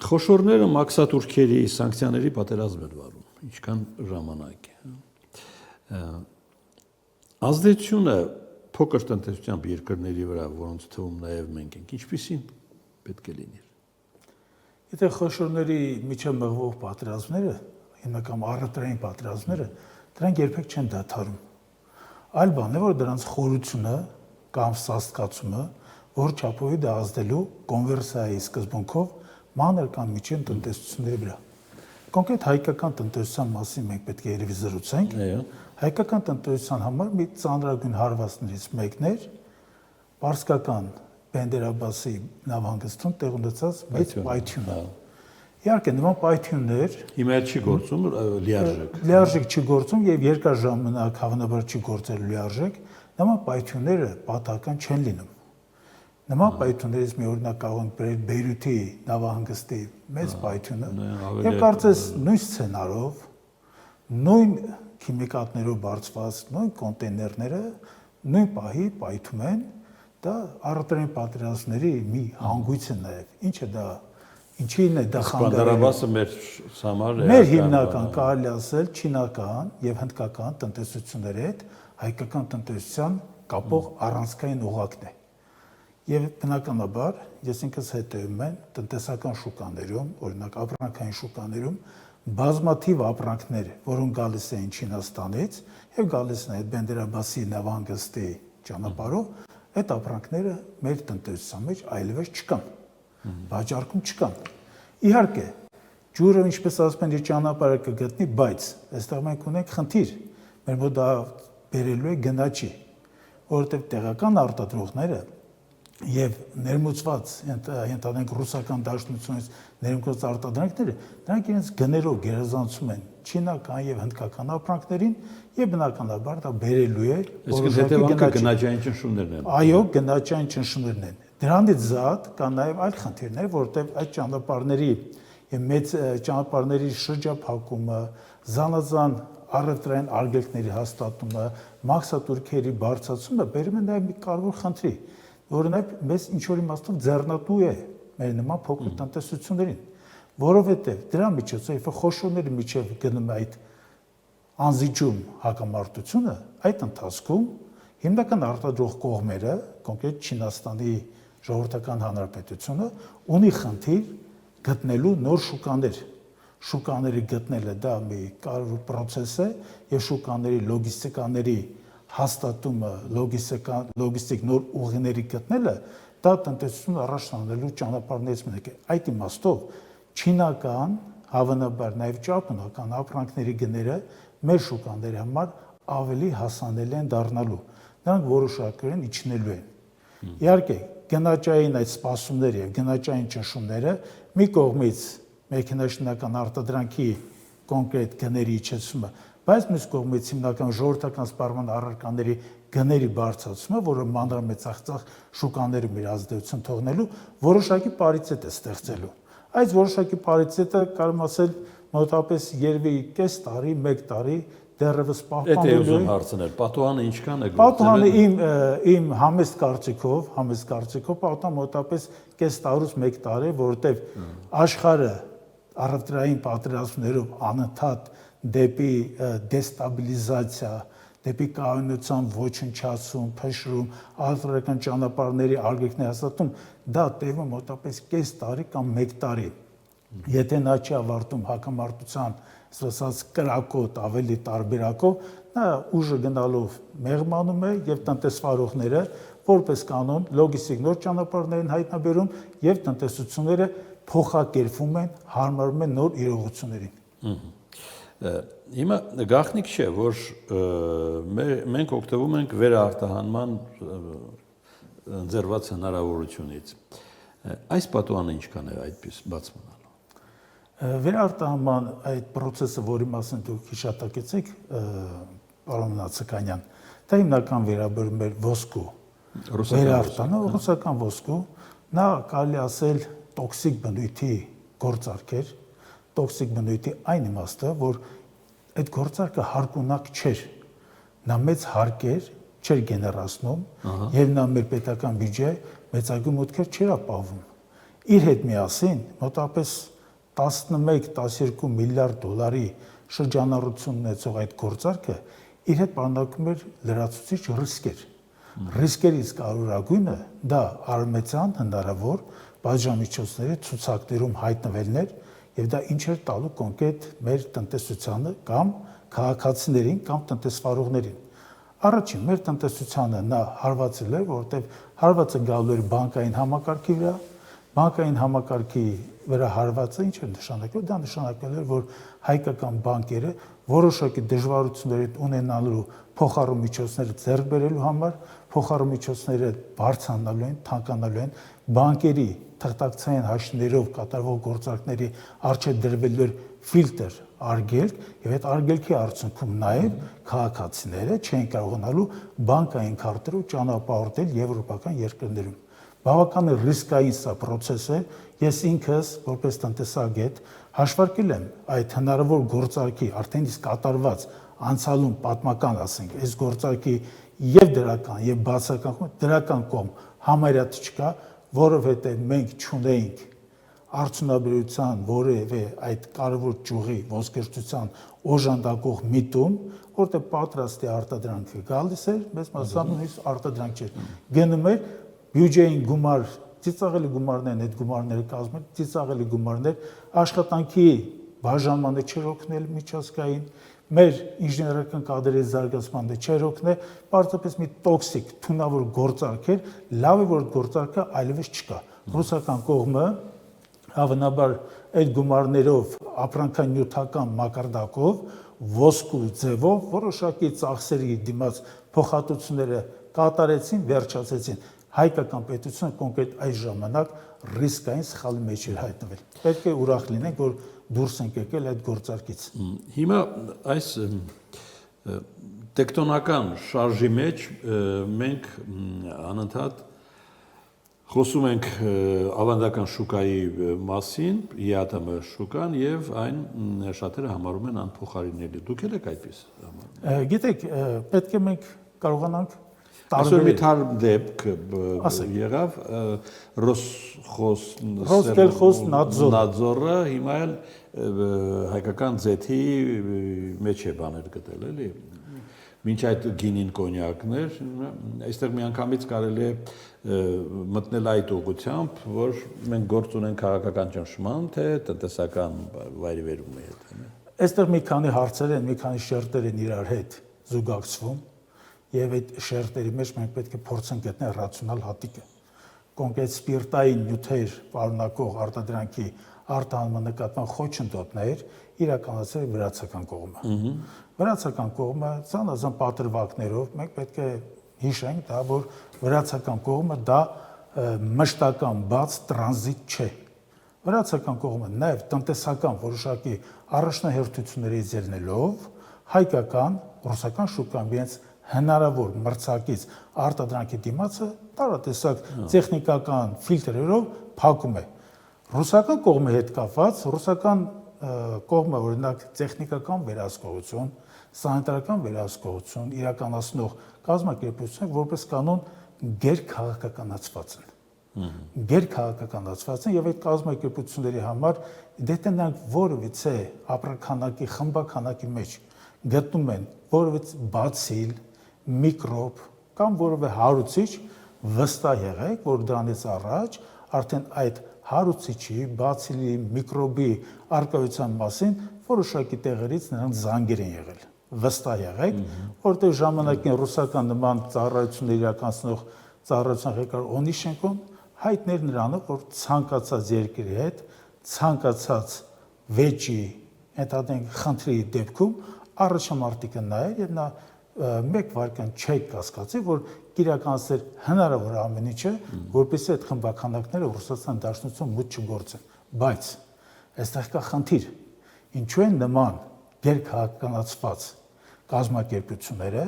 Խոշորները մաքսատուրքերի սանկցիաների պատերազմ են վարում, ինչքան ժամանակ է։ Ազդեցությունը փոքր տնտեսությամբ երկրների վրա, որոնց թվում նաև մենք ենք, ինչպիսին պետք է լինի։ Եթե խոշորների միջև մղվող պատերազմները, հիմնական առևտրային պատերազմները, դրանք երբեք չեն դադարում։ Այլ բան է, որ դրանց խորությունը կամ սաստկացումը, որ չափով է դա ազդելու կոնվերսիայի սկզբունքով մանր կամ միջին տնտեսությունների վրա։ Կոնկրետ հայկական տնտեսության մասին մենք պետք է երևի զրուցենք։ Հայկական տնտեսության համար մի ծանրագույն հարվածներից մեկն էր պարսկական Բենդեր-Աբբասի նավահանգստում տեղ ունեցած մեծ պայթյունը։ Իհարկե, նման պայթյուններ հիմա չի գործում լիարժեք չի գործում եւ երկար ժամանակ հավանաբար չի գործել լիարժեք, նման պայթյունները պատահական չեն լինում։ Նման պայթյուններից մի օրինակ կարող ենք բերել Բեյրութի նավահանգստի մեծ պայթյունը եւ կարծես նույն սցենարով, նույն քիմիկատներով բարձված նույն կոնտեյներները նույն պահի պայթում են, դա առևտրային պատերազմների մի հանգույց է նաեւ։ Ինչը դա ինչին է դա խանգարելը մեր համար մեր հիմնական կարելի ասել չինական եւ հնդկական տնտեսությունների հետ հայկական տնտեսության կապող առանցքային օղակն է։ Եվ բնականաբար ես ինքս հետևում եմ տնտեսական շուկաներում, օրինակ ապրանքային շուկաներում բազմաթիվ ապրանքներ, որոնք գալիս էին Չինաստանից եւ գալիս են այդ Բենդեր-Աբբասի նավահանգստի ճանապարհով, այդ ապրանքները մեր տնտեսության մեջ այլևս չկան։ Վաճառքում չկան։ Իհարկե, ջուրը ինչպես ասում են, իր ճանապարհը կգտնի, բայց այստեղ մենք ունենք խնդիր։ Մեր մոտ դա բերելու է գնաճի, որովհետեւ տեղական արտադրողները եւ ներմուծված ենթադրենք ռուսական դաշնությունից ներմուծված արտադրանքները դրանք իրենց գներով գերազանցում են չինական եւ հնդկական ապրանքներին եւ բնականաբար դա բերելու է գնաճային ճնշումներն են։ Այո, գնաճային ճնշումներն են։ Դրանից զատ կա նաեւ այլ խնդիրներ, որովհետեւ այդ ճանապարհների եւ մեծ ճանապարհների շրջափակումը, զանազան առևտրային արգելքների հաստատումը, մաքսատուրքերի բարձրացումը բերում է նաեւ մի կարևոր խնդրի, որը նաև մեզ ինչ-որ իմաստով ձեռնատու է մեր նման փոքր տնտեսություններին, որովհետև դրա միջոցով, երբ խոշորների միջև գնում է այդ անզիջում հակամարտությունը, այդ ընթացքում հիմնական արտադրող կողմերը, կոնկրետ Չինաստանի Ժողովրդական Հանրապետությունը, ունի խնդիր գտնելու նոր շուկաներ։ Շուկաների գտնելը դա մի կարևոր process է եւ շուկաների լոգիստիկաների հաստատումը, լոգիստիկ նոր ուղիների գտնելը դա տնտեսությունը առաջ տանելու ճանապարհներից մեկն է։ Այդ իմաստով չինական, հավանաբար նաև ճապոնական ապրանքների գները մեր շուկաների համար ավելի հասանելի են դառնալու։ Նրանք որոշակորեն իջնելու են։ Իհարկե, գնաճային այդ սպասումները եւ գնաճային ճնշումները մի կողմից մեքենաշինական արտադրանքի կոնկրետ գների իջեցումը, բայց մյուս կողմից հիմնական ժողովրդական սպառման առարկաների գների բարձրացումը, որը մանրամեծախցախ շուկաներում իր ազդեցություն թողնելու որոշակի պարիտետ է ստեղծելու։ Այս որոշակի պարիտետը կարում ասել մոտավորապես երևի կես տարի, 1 տարի դեռևս պահպանելու է։ Դա ուզում հարցնել, պատուհանը ինչքան է գործել։ Պատուհանը իմ համեստ կարծիքով պատուհանը մոտավորապես կես տարուց 1 տարի, որովհետև աշխարհը առևտրային պատերազմներով անընդհատ դեպի դեստաբիլիզացիա, դեպի կայունության ոչնչացում, փշրում, առևտրական ճանապարհների արգելքների հաստատում, դա տևում մոտավորապես կես տարի կամ 1 տարի։ Եթե նա չի ավարտում հակամարտության, ասած կրակոտ ավելի տարբերակով, նա ուժը գնալով մեղմանում է եւ տնտեսվարողները որպես կանոն լոգիստիկ նոր ճանապարհներին հայտնաբերում եւ տնտեսությունները փոխակերպվում են, հարմարվում են նոր իրողություններին։ Հիմա գաղտնիք չէ, որ մենք օգտվում ենք վերարտահանման ընձեռված հնարավորությունից։ Այս պատուհանը ինչքան է այդպես բաց մնալու։ Վերարտահանման այդ process-ը, որի մասին դուք հիշատակեցիք, պարոն Նացականյան, դա հիմնական վերաբերում է ոսկու վերարտահանը, ռուսական ոսկու, նա կարելի ասել տոքսիկ բնույթի գործարք էր, տոքսիկ բնույթի այն իմաստը, որ այդ գործարքը հարկունակ չէր, նա մեծ հարկ էր, չէր գեներացնում եւ նա մեր պետական բյուջե մեծագույն մուտքեր չէր ապահովում։ իր հետ միասին մոտավորապես 11-12 միլիարդ դոլարի շրջանառություն ունեցող այդ գործարքը իր հետ պարունակում էր լրացուցիչ ռիսկեր։ Ռիսկերից կարևորագույնը դա արմեցան հնարավոր բաժանմիջոցների ցուցակներում հայտնվելն էր եւ դա ինչ էր տալու կոնկրետ մեր տնտեսությանը կամ քաղաքացիներին կամ տնտեսվարողներին։ Առաջին մեր տնտեսությանը նա հարվածել էր, որովհետեւ հարվածը գալու էր բանկային համակարգի վրա, բանկային համակարգի վրա հարվածը ինչ էր նշանակել, դա նշանակել էր, որ հայկական բանկերը որոշակի դժվարություններ ունենալու փոխառու միջոցները ձեռք բերելու համար, փոխառու միջոցները բարձրանալու են, թանկանալու են, բանկերի թղթակցային հաշիվներով կատարվող գործարքների առջև դրվելու էր ֆիլտր արգելք եւ այդ արգելքի արդյունքում նաեւ քաղաքացիները չեն կարողանալու բանկային քարտերով ճանապարհորդել եվրոպական երկրներում։ Բավական ռիսկային սա process է, ես ինքս որպես տնտեսագետ հաշվարկել եմ այդ հնարավոր գործարքի արդեն իսկ կատարված անցյալում պատմական, ասենք, այս գործարքի եւ դրական եւ դրական կողմ համարյա չկա, որովհետեւ մենք չունեինք արդյունաբերության որևէ այդ կարևոր ճյուղի ոսկերչության օժանդակող միտում, որտեղ պատրաստի արտադրանքը գալիս էր, մեծ մասամբ նույնիսկ արտադրանք չէր։ Գնում էր բյուջեին գումար, ծիծաղելի գումարներն այդ գումարները կազմել, ծիծաղելի գումարներ, աշխատանքի բաժանմանը չէր օգնել միջազգային, մեր ինժեներական կադրերի զարգացմանը չէր օգնել, պարզապես մի տոքսիկ, թունավոր գործարք էր, լավ է որ գործարքը այլևս չկա։ Ռուսական կողմը հավանաբար այդ գումարներով ապրանքանյութական մակարդակով ոսկու ձևով որոշակի ծախսերի դիմաց փոխհատուցումները կատարեցին, վերջացեցին։ Հայկական պետությունը կոնկրետ այս ժամանակ ռիսկային սխալի մեջ էր հայտնվել։ Պետք է ուրախ լինենք, որ դուրս ենք եկել այդ գործարքից։ Հիմա այս տեկտոնական շարժի մեջ մենք անընդհատ խոսում ենք ավանդական շուկայի մասին, ԵԱՏՄ շուկան եւ այն շատերը համարում են անփոխարինելի։ Դուք եք այդպես համարում։ Գիտեք, պետք է մենք կարողանանք Այսօր մի թարմ դեպք եղավ Ռոսխոզնadzորը հիմա էլ հայկական ձեթի մեջ է բաներ գտել, էլի։ Մինչ այդ գինին կոնյակներ, այստեղ միանգամից կարելի է մտնել այդ ուղղությամբ, որ մենք գործ ունենք քաղաքական ճնշման, թե տնտեսական վայրիվերումի հետ։ Այստեղ մի քանի հարցեր են, մի քանի շերտեր են իրար հետ զուգակցվում, եւ այդ շերտերի մեջ մենք պետք է փորձենք գտնել ռացիոնալ հատիկը։ Կոնկրետ սպիրտային նյութեր պարունակող արտադրանքի արտահանման նկատմամբ խոչընդոտներ իրականացրել է վրացական կողմը։ Վրացական կողմը ցանազան պատրվակներով մենք պետք է հիշենք դա, որ վրացական կողմը դա մշտական բաց տրանզիտ չէ։ Վրացական կողմը նաև տնտեսական որոշակի առաջնահերթություններից ելնելով հայկական ռուսական շուկան իրենց հնարավոր մրցակից արտադրանքի դիմացը տարատեսակ տեխնիկական ֆիլտրերով փակում է։ Ռուսական կողմի հետ կապված ռուսական կողմը օրինակ տեխնիկական վերահսկողություն, սանիտարական վերահսկողություն իրականացնող կազմակերպությունները որպես կանոն գերքաղաքականացված են։ Գերքաղաքականացված են եւ այդ կազմակերպությունների համար դե տնանք որևիցե ապրանքանակի խմբականակի մեջ գտնում են որևիցե բացիլ, միկրոբ կամ որևէ հարուցիչ, վստահ եղեք, որ դրանից առաջ արդեն այդ հարուցիչի, բացիլի, միկրոբի արկայության մասին որոշակի տեղերից նրանց զանգեր են եղել։ Վստահ եղեք, որտեղ ժամանակին ռուսական նման ծառայություններ իրականացնող ծառայության ղեկավար Օնիշենկոն հայտներ նրանով, որ ցանկացած երկրի հետ ցանկացած վեճի, ընդհանրեն խնդրի դեպքում առաջամարտիկը նա էր եւ նա մեկ վարքան չեք կասկածի, որ իրականացնել հնարավոր ամեն ինչը, որպեսզի այդ խմբականակները Ռուսաստան Դաշնություն մուտք չգործեն։ Բայց այստեղ կա խնդիր։ Ինչու են նման գերքաղաքականացված կազմակերպությունները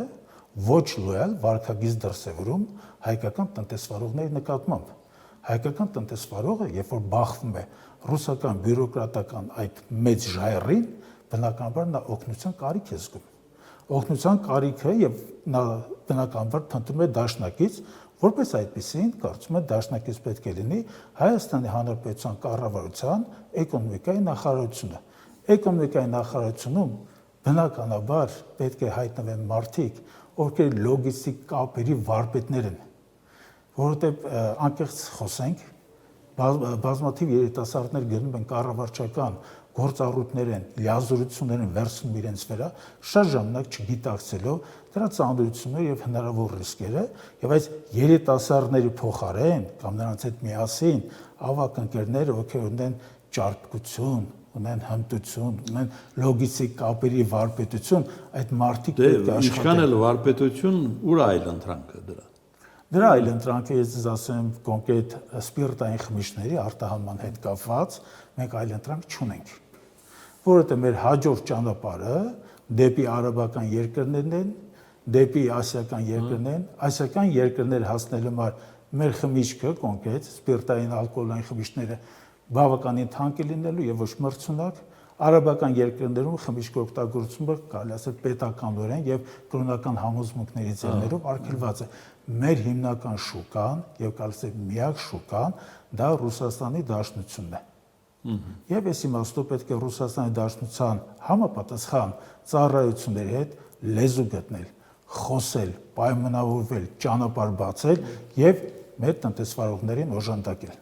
ոչ լոյալ վարկագիծ դրսևորում հայկական տնտեսվարողների նկատմամբ։ Հայկական տնտեսվարողը, երբ որ բախվում է ռուսական բյուրոկրատական այդ մեծ ժայռին, բնականաբար նա օգնության կարիք է զգում։ Օգնության կարիքը եւ նա բնականաբար փնտրում է դաշնակից, Որպես այդպեսին, կարծում եմ դաշնակից պետք է լինի Հայաստանի Հանրապետության կառավարության էկոնոմիկայի նախարարությունը։ Էկոնոմիկայի նախարարությունում բնականաբար պետք է հայտնվեն մարդիկ, ովքեր լոգիստիկ կապերի վարպետներ են, որովհետև անկեղծ խոսենք, բազմաթիվ երիտասարդներ գնում են կառավարչական գործառույթներ են, լիազորություններ են վերցնում իրենց վրա, շատ ժամանակ չգիտակցելով դրա ծանրությունները եւ հնարավոր ռիսկերը, եւ այս երիտասարդների փոխարեն կամ նրանց հետ միասին ավակ ընկերներ, ովքեր ունեն ճարպկություն, ունեն հմտություն, ունեն լոգիստիկ կապերի վարպետություն, այդ մարդիկ պետք է աշխատեն։ Ինչքան էլ վարպետություն, ուր այլ ընտրանքը դրա։ Դրա այլ ընտրանքը ես ասեմ կոնկրետ սպիրտային խմիչքների արտահանման հետ կապված մենք այլ ընտրանք չունենք, որովհետև մեր հաջորդ ճանապարհը դեպի արաբական երկրներն են, դեպի ասիական երկրներն են, ասիական երկրներ հասնելու համար մեր խմիչքը կոնկրետ սպիրտային ալկոհոլային խմիչքները բավականին թանկ է լինելու եւ ոչ մրցունակ, արաբական երկրներում խմիչքի օգտագործումը կարելի ասել պետականորեն եւ կրոնական համոզմունքների ձեռներով արգելված է։ Մեր հիմնական շուկան եւ կարելի ասել միակ շուկան դա Ռուսաստանի Դաշնությունն է։ Եվ այս իմաստով պետք է Ռուսաստանի Դաշնության համապատասխան ծառայությունների հետ լեզու գտնել, խոսել, պայմանավորվել, ճանապարհ բացել եւ մեր տնտեսվարողներին օժանդակել։